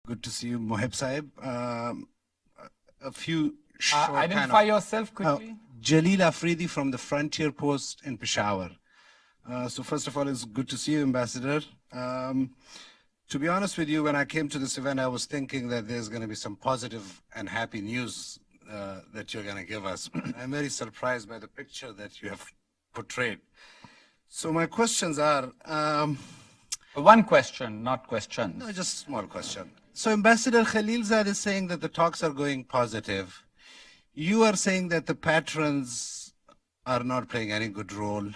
Good to see you, Mohib Saib. A few short Identify yourself quickly. Jalil Afridi from the Frontier Post in Peshawar. So first of all, it's good to see you, Ambassador. To be honest with you, when I came to this event, I was thinking that there's going to be some positive and happy news that you're going to give us. I'm very surprised by the picture that you have portrayed. So my questions are... One question, not questions. No, just a small question. So Ambassador Khalilzad is saying that the talks are going positive. You are saying that the patrons are not playing any good role.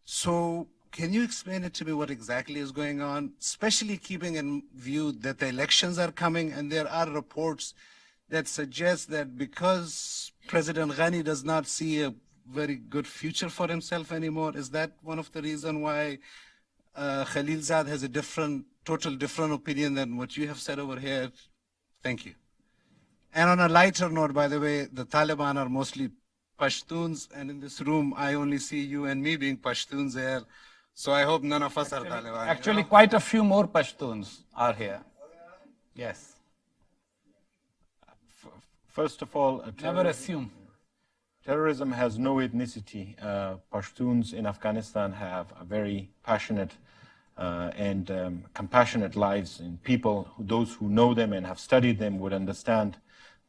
So can you explain it to me what exactly is going on, especially keeping in view that the elections are coming and there are reports that suggest that because President Ghani does not see a very good future for himself anymore, is that one of the reasons why Khalilzad has a total different opinion than what you have said over here? Thank you. And on a lighter note, by the way, the Taliban are mostly Pashtuns, and in this room, I only see you and me being Pashtuns here. So I hope none of us are Taliban. Actually, quite a few more Pashtuns are here. Yes. First of all, never assume. Terrorism has no ethnicity. Pashtuns in Afghanistan have a very passionate and compassionate lives, and people, those who know them and have studied them would understand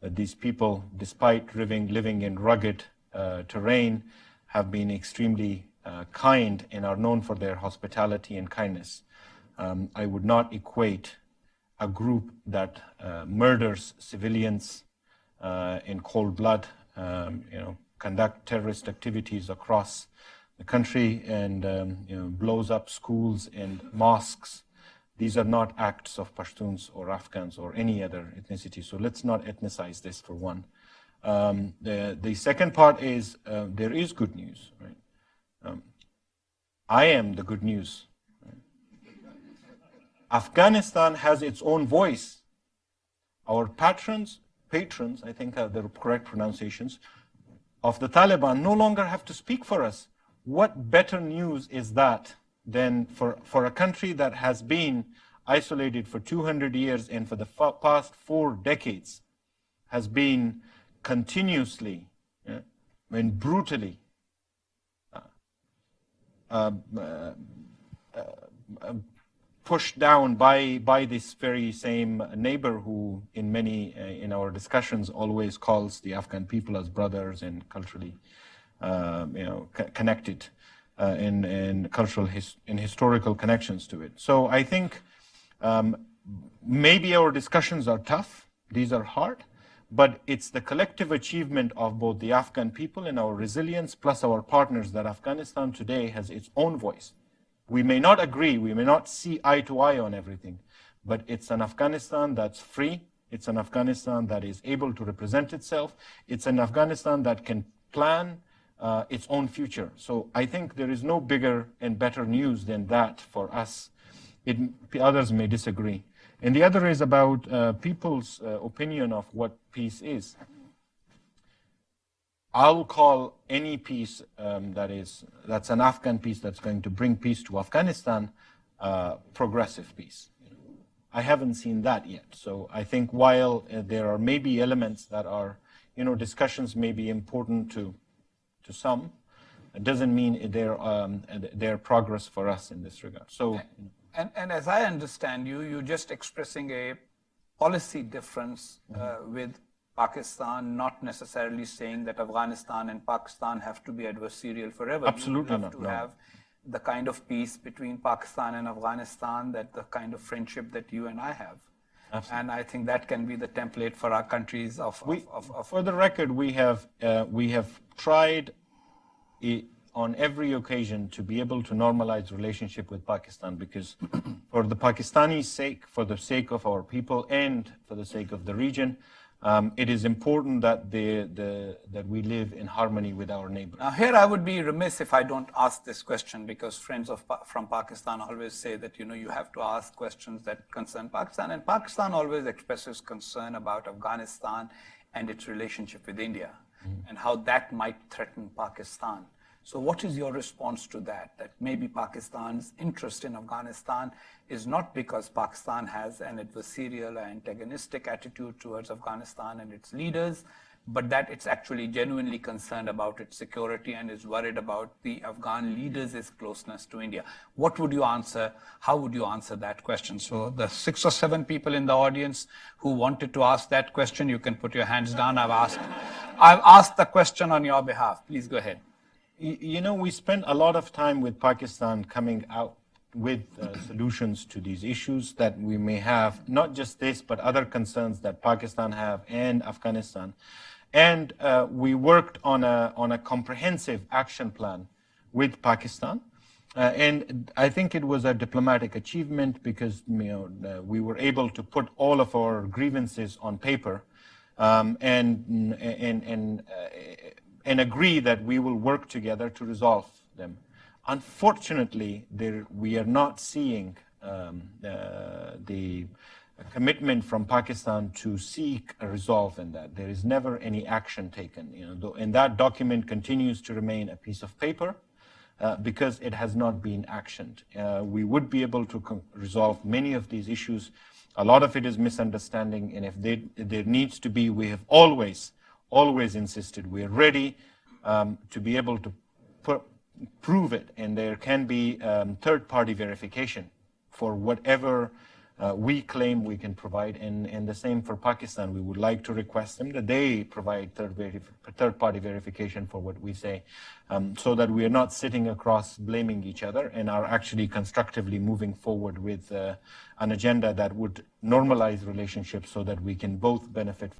that these people, despite living in rugged terrain, have been extremely kind and are known for their hospitality and kindness. I would not equate a group that murders civilians in cold blood, conduct terrorist activities across the country and blows up schools and mosques. These are not acts of Pashtuns or Afghans or any other ethnicity. So let's not ethnicize this, for one. The second part is there is good news. Right? I am the good news. Right? Afghanistan has its own voice. Our patrons, I think are the correct pronunciations, of the Taliban no longer have to speak for us. What better news is that than for a country that has been isolated for 200 years and for the past 4 decades has been continuously and brutally pushed down by this very same neighbor who in our discussions always calls the Afghan people as brothers and culturally connected in cultural and historical connections to it. So I think maybe our discussions are tough, these are hard, but it's the collective achievement of both the Afghan people and our resilience plus our partners that Afghanistan today has its own voice. We may not agree, we may not see eye to eye on everything, but it's an Afghanistan that's free, it's an Afghanistan that is able to represent itself, it's an Afghanistan that can plan its own future. So I think there is no bigger and better news than that for us. Others may disagree. And the other is about people's opinion of what peace is. I'll call any peace that's an Afghan peace that's going to bring peace to Afghanistan, progressive peace. I haven't seen that yet. So I think while there are maybe elements that are, discussions may be important to some, it doesn't mean they're progress for us in this regard. So, and as I understand you're just expressing a policy difference with Pakistan, not necessarily saying that Afghanistan and Pakistan have to be adversarial forever. Absolutely not. You have the kind of peace between Pakistan and Afghanistan, that the kind of friendship that you and I have. Absolutely. And I think that can be the template for our countries For the record, we have tried on every occasion to be able to normalize relationship with Pakistan, because for the Pakistani sake, for the sake of our people and for the sake of the region, it is important that that we live in harmony with our neighbors. Now here I would be remiss if I don't ask this question, because friends from Pakistan always say that you have to ask questions that concern Pakistan, and Pakistan always expresses concern about Afghanistan and its relationship with India and how that might threaten Pakistan. So what is your response to that? That maybe Pakistan's interest in Afghanistan is not because Pakistan has an adversarial or antagonistic attitude towards Afghanistan and its leaders, but that it's actually genuinely concerned about its security and is worried about the Afghan leaders' closeness to India. What would you answer? How would you answer that question? So the 6 or 7 people in the audience who wanted to ask that question, you can put your hands down. I've asked the question on your behalf. Please go ahead. You know, we spent a lot of time with Pakistan coming out with solutions to these issues that we may have, not just this, but other concerns that Pakistan have and Afghanistan. And we worked on a comprehensive action plan with Pakistan. And I think it was a diplomatic achievement because we were able to put all of our grievances on paper and agree that we will work together to resolve them. Unfortunately, we are not seeing the commitment from Pakistan to seek a resolve in that. There is never any action taken. And that document continues to remain a piece of paper because it has not been actioned. We would be able to resolve many of these issues. A lot of it is misunderstanding, and if there needs to be, we have always insisted we are ready to be able to prove it, and there can be third-party verification for whatever we claim we can provide, and the same for Pakistan. We would like to request them that they provide third-party verification for what we say, so that we are not sitting across blaming each other and are actually constructively moving forward with an agenda that would normalize relationships so that we can both benefit